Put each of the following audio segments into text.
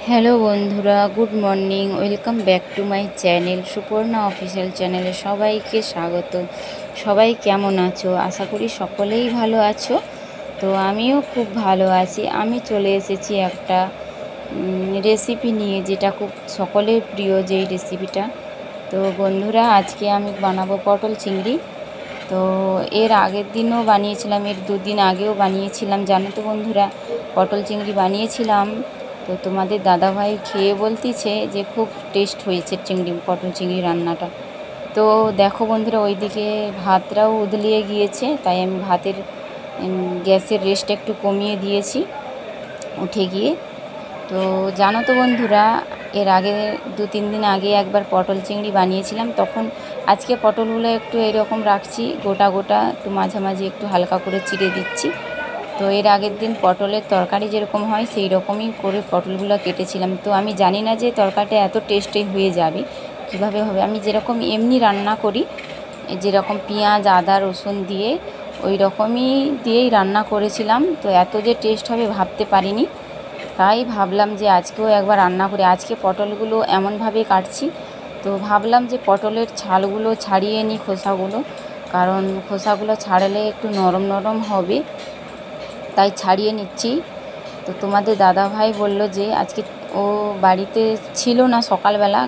Hello বন্ধুরা, good morning. Welcome back to my channel Suparna official চ্যানেলে সবাইকে স্বাগত। সবাই কেমন আছো? আশা করি সকলেই ভালো আছো। তো আমিও খুব ভালো আছি। আমি চলে এসেছি একটা রেসিপি নিয়ে, যেটা খুব সকলের প্রিয় যেই রেসিপিটা। তো বন্ধুরা, আজকে আমি বানাবো পটল চিংড়ি। তো এর আগের দিনও বানিয়েছিলাম, এর দুদিন আগেও বানিয়েছিলাম। জানো তো বন্ধুরা, পটল চিংড়ি বানিয়েছিলাম। তো তোমাদের দাদাভাই খেয়ে বলতেছে যে খুব টেস্ট হয়েছে পটল চিংড়ি রান্নাটা। তো দেখো বন্ধুরা, ওইদিকে ভাতটাও উদলিয়ে গিয়েছে, তাই আমি ভাতের গ্যাসের রেস্টটা একটু কমিয়ে দিয়েছি উঠে গিয়ে। তো জানো তো বন্ধুরা, এর আগে 2-3 দিন আগে একবার পটল চিংড়ি বানিয়েছিলাম। তখন আজকে পটলগুলো একটু এরকম রাখছি, গোটা গোটা, একটু মাঝামাঝি একটু হালকা করে চিড়ে দিচ্ছি। তো এর আগের দিন পটলের তরকারি যেরকম হয় সেই রকমই করে পটলগুলো কেটেছিলাম। তো আমি জানি না যে তরকারিটা এত টেস্টি হয়ে যাবে, কিভাবে হবে। আমি যেরকম এমনি রান্না করি, যেরকম পেঁয়াজ আদা রসুন দিয়ে, ওই রকমই দিয়েই রান্না করেছিলাম। তো এত যে টেস্ট হবে ভাবতে পারিনি। তাই ভাবলাম যে আজকেও একবার রান্না করি। আজকে পটলগুলো এমনভাবে কাটছি, তো ভাবলাম যে পটলের ছালগুলো ছাড়িয়ে নিই, খোসাগুলো, কারণ খোসাগুলো ছাড়ালে একটু নরম নরম হবে, তাই ছাড়িয়ে নিচ্ছি। তো তোমাদের দাদাভাই বলল যে আজকে ও বাড়িতে ছিল না, সকালবেলা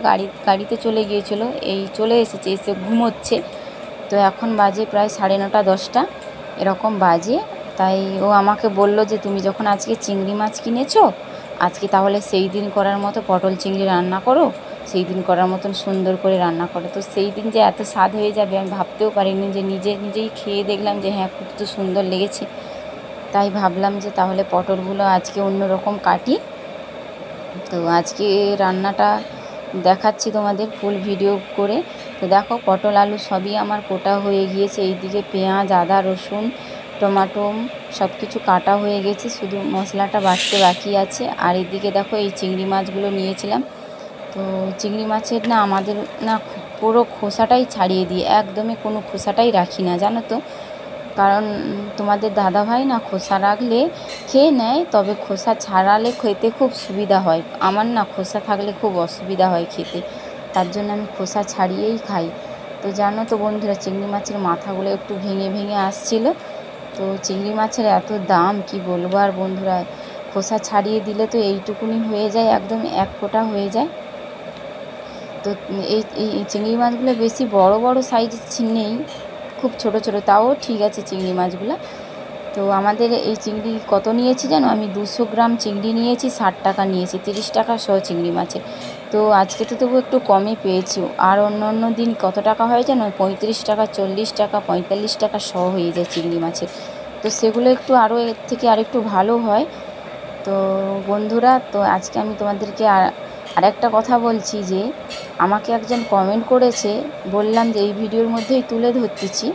গাড়িতে চলে গিয়েছিল, এই চলে এসেছে, এসে ঘুমোচ্ছে। তো এখন বাজে প্রায় 9:30 10টা এরকম বাজে। তাই ও আমাকে বলল যে তুমি যখন আজকে চিংড়ি মাছ কিনেছো, আজকে তাহলে সেই দিন করার মতো পটল চিংড়ি রান্না করো, সেই দিন করার মতন সুন্দর করে রান্না করো। তো সেই দিন যে এত স্বাদ হয়ে যাবে আমি ভাবতেও পারিনি। যে নিজেই খেয়ে দেখলাম যে হ্যাঁ, খুব তো সুন্দর লেগেছে। তাই ভাবলাম যে তাহলে পটলগুলো আজকে অন্য রকম কাটি। তো আজকে রান্নাটা দেখাচ্ছি তোমাদের ফুল ভিডিও করে। তো দেখো, পটল আলু সবই আমার কোটা হয়ে গিয়েছে। এইদিকে পেঁয়াজ আদা রসুন টমাটো সব কিছু কাটা হয়ে গেছে, শুধু মশলাটা বাটতে বাকি আছে। আর এদিকে দেখো, এই চিংড়ি মাছগুলো নিয়েছিলাম। তো চিংড়ি মাছের না আমাদের না পুরো খোসাটাই ছাড়িয়ে দিই, একদমই কোনো খোসাটাই রাখি না, জানো তো। কারণ তোমাদের দাদাভাই না খোসা রাখলে খেয়ে নেয়, তবে খোসা ছাড়ালে খেতে খুব সুবিধা হয়। আমার না খোসা থাকলে খুব অসুবিধা হয় খেতে, তার জন্য আমি খোসা ছাড়িয়েই খাই। তো জানো তো বন্ধুরা, চিংড়ি মাছের মাথাগুলো একটু ভেঙে ভেঙে আসছিল। তো চিংড়ি মাছের এত দাম কি বলবো আর বন্ধুরা, খোসা ছাড়িয়ে দিলে তো এইটুকুনি হয়ে যায়, একদম এক ফোঁটা হয়ে যায়। তো এই এই চিংড়ি মাছগুলো বেশি বড় বড় সাইজের নেই, খুব ছোট ছোট, তাও ঠিক আছে চিংড়ি মাছগুলো। তো আমাদের এই চিংড়ি কত নিয়েছি জানো? আমি 200 গ্রাম চিংড়ি নিয়েছি, 60 টাকা নিয়েছি, 30 টাকা সহ চিংড়ি মাছের। তো আজকে তো তবু একটু কমই পেয়েছি। আর অন্য অন্য দিন কত টাকা হয় জানো? 35 টাকা 40 টাকা 45 টাকা সহ হয়ে যায় চিংড়ি মাছের। তো সেগুলো একটু আরও এর থেকে আরেকটু ভালো হয়। তো বন্ধুরা, তো আজকে আমি তোমাদেরকে আরেকটা কথা বলছি যে আমাকে একজন কমেন্ট করেছে, বললাম যে এই ভিডিওর মধ্যেই তুলে ধরতেছি।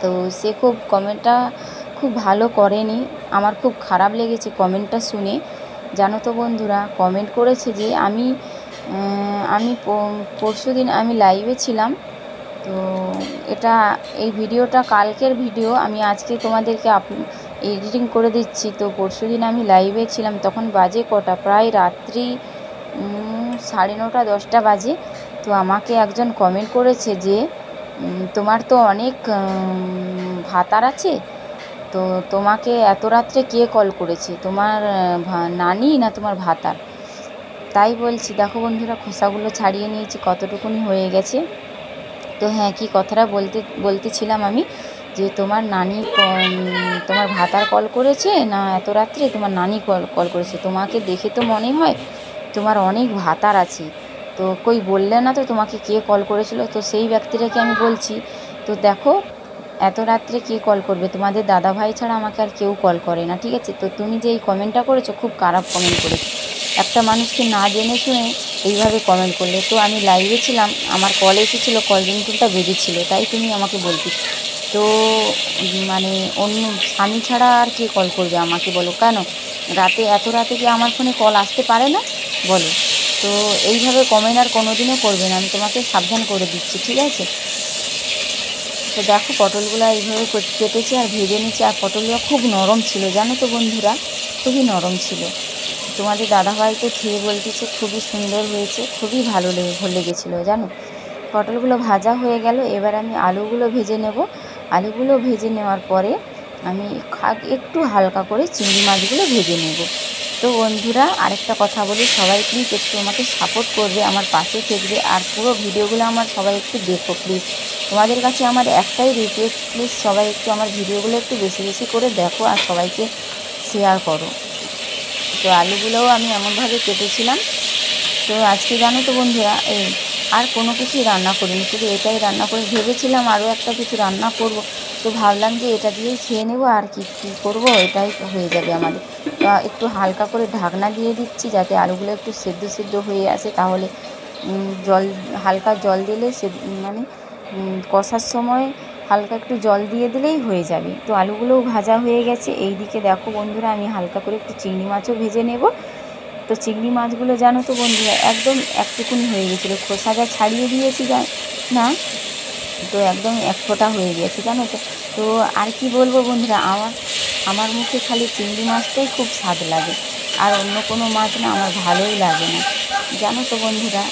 তো সে কমেন্টটা খুব ভালো করেনি, আমার খুব খারাপ লেগেছে কমেন্টটা শুনে। জানো তো বন্ধুরা, কমেন্ট করেছে যে আমি পরশুদিন আমি লাইভে ছিলাম। তো এই ভিডিওটা কালকের ভিডিও, আমি আজকে তোমাদেরকে এডিটিং করে দিচ্ছি। তো পরশুদিন আমি লাইভে ছিলাম, তখন বাজে কটা, প্রায় রাত্রি 9:30 10টা বাজে। তো আমাকে একজন কমেন্ট করেছে যে তোমার তো অনেক ভাতার আছে, তো তোমাকে এত রাত্রে কে কল করেছে, তোমার নানি না তোমার ভাতার? তাই বলছি, দেখো বন্ধুরা, খোসাগুলো ছাড়িয়ে নিয়েছি, কতটুকুনি হয়ে গেছে। তো হ্যাঁ, কি কথাটা বলতেছিলাম আমি, যে তোমার নানি তোমার ভাতার কল করেছে না এত রাত্রে তোমার নানি কল করেছে? তোমাকে দেখে তো মনে হয় তোমার অনেক ভাতার আছে। তো কই বললে না তো তোমাকে কে কল করেছিল? তো সেই ব্যক্তিটাকে আমি বলছি। তো দেখো, এত রাত্রে কে কল করবে? তোমাদের দাদাভাই ছাড়া আমাকে আর কেউ কল করে না, ঠিক আছে? তো তুমি যে এই কমেন্টটা করেছো, খুব খারাপ কমেন্ট করেছো। একটা মানুষকে না জেনে শুনে এইভাবে কমেন্ট করলে। তো আমি লাইভে ছিলাম, আমার কল এসেছিলো, কল রিংটোনটা বেজেছিল, তাই তুমি আমাকে বলতে। তো মানে অন্য স্বামী ছাড়া আর কে কল করবে আমাকে, বলো? কেন এত রাতে কি আমার ফোনে কল আসতে পারে না, বলো? তো এইভাবে কমেন্ট আর কোনো দিনও করবে না, আমি তোমাকে সাবধান করে দিচ্ছি, ঠিক আছে? তো দেখো, পটলগুলো এইভাবে কেটেছি আর ভেজে নিচ্ছি। আর পটলগুলো খুব নরম ছিল, জানো তো বন্ধুরা, খুবই নরম ছিল। তোমাদের দাদাভাই তো খেয়ে বলতেছে খুবই সুন্দর হয়েছে, খুবই ভালো লেগেছিলো জানো। পটলগুলো ভাজা হয়ে গেল, এবার আমি আলুগুলো ভেজে নেব। আলুগুলো ভেজে নেওয়ার পরে আমি একটু হালকা করে চিংড়ি মাছগুলো ভেজে নেব। তো বন্ধুরা আরেকটা কথা বলি, সবাই প্লিজ একটু আমাকে সাপোর্ট করবে, আমার পাশে থাকবে, আর পুরো ভিডিওগুলো আমার সবাই একটু দেখো প্লিজ। তোমাদের কাছে আমার একটাই রিকোয়েস্ট, প্লিজ সবাই একটু আমার ভিডিওগুলো একটু বেশি বেশি করে দেখো আর সবাইকে শেয়ার করো। তো আলুগুলোও আমি এমনভাবে কেটেছিলাম। তো আজকে জানো তো বন্ধুরা আর কোনো কিছুই রান্না করিনি, শুধু এটাই রান্না করে ভেবেছিলাম আরও একটা কিছু রান্না করব, তো ভাবলাম যে এটা দিয়েই খেয়ে নেবো, আর কী করব, এটাই হয়ে যাবে আমাদের। তো একটু হালকা করে ঢাকনা দিয়ে দিচ্ছি যাতে আলুগুলো একটু সেদ্ধ হয়ে আসে, তাহলে হালকা জল দিলে মানে কষার সময় হালকা একটু জল দিয়ে দিলেই হয়ে যাবে। তো আলুগুলোও ভাজা হয়ে গেছে। এই দিকে দেখো বন্ধুরা আমি হালকা করে একটু চিংড়ি মাছও ভেজে নেব। তো চিংড়ি মাছগুলো জানো তো বন্ধুরা একদম একটুকুনি হয়ে গেছিলো, খোসা যা ছাড়িয়ে দিয়েছি না, তো একদম এক ফোঁটা হয়ে গেছে জানো তো। তো আর কি বলবো বন্ধুরা, আমার মুখে খালি চিংড়ি মাছটাই খুব স্বাদ লাগে, আর অন্য কোনো মাছ না আমার ভালোই লাগে না জানো তো বন্ধুরা।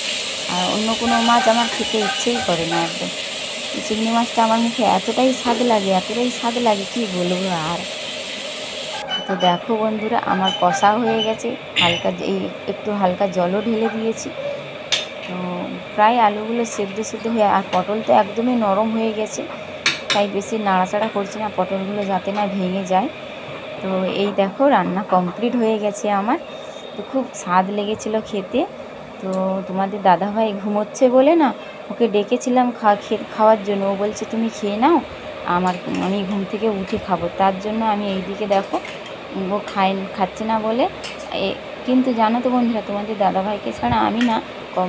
আর অন্য কোনো মাছ আমার খেতে ইচ্ছেই করে না একদম। চিংড়ি মাছটা আমার মুখে এতটাই স্বাদ লাগে কি বলবো আর। তো দেখো বন্ধুরা আমার কষা হয়ে গেছে, একটু হালকা জলও ঢেলে দিয়েছি। তো প্রায় আলুগুলো সেদ্ধ হয়ে, আর পটল তো একদমই নরম হয়ে গেছে, তাই বেশি নাড়াচাড়া করছি না পটলগুলো যাতে না ভেঙে যায়। তো এই দেখো রান্না কমপ্লিট হয়ে গেছে আমার। তো খুব স্বাদ লেগেছিলো খেতে। তো তোমাদের দাদাভাই ঘুমোচ্ছে বলে না, ওকে ডেকেছিলাম খাওয়ার জন্য, ও বলছে তুমি খেয়ে নাও, আমি ঘুম থেকে উঠে খাবো, তার জন্য আমি এইদিকে দেখো ও খাচ্ছে না বলে। কিন্তু জানো তো বন্ধুরা তোমাদের দাদাভাইকে ছাড়া আমি না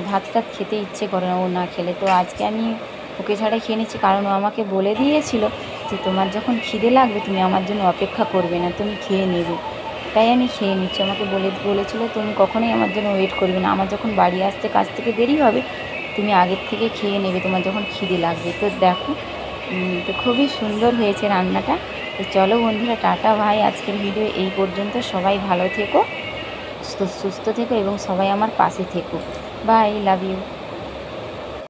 ভাত খেতে ইচ্ছে করে না, ও না খেলে। তো আজকে আমি ওকে ছাড়া খেয়ে নিচ্ছি, কারণ ও আমাকে বলে দিয়েছিল যে তোমার যখন খিদে লাগবে তুমি আমার জন্য অপেক্ষা করবে না, তুমি খেয়ে নেবে। তাই আমি খেয়ে নিচ্ছি। আমাকে বলেছিল তুমি কখনোই আমার জন্য ওয়েট করবে না, আমার যখন বাড়ি আসতে কাজ থেকে দেরি হবে তুমি আগের থেকে খেয়ে নেবে তোমার যখন খিদে লাগবে। তো দেখো তো খুবই সুন্দর হয়েছে রান্নাটা। তো চলো বন্ধুরা টাটা ভাই, আজকের ভিডিও এই পর্যন্ত। সবাই ভালো থেকো, সুস্থ থেকো এবং সবাই আমার পাশে থেকো। Bye, love you.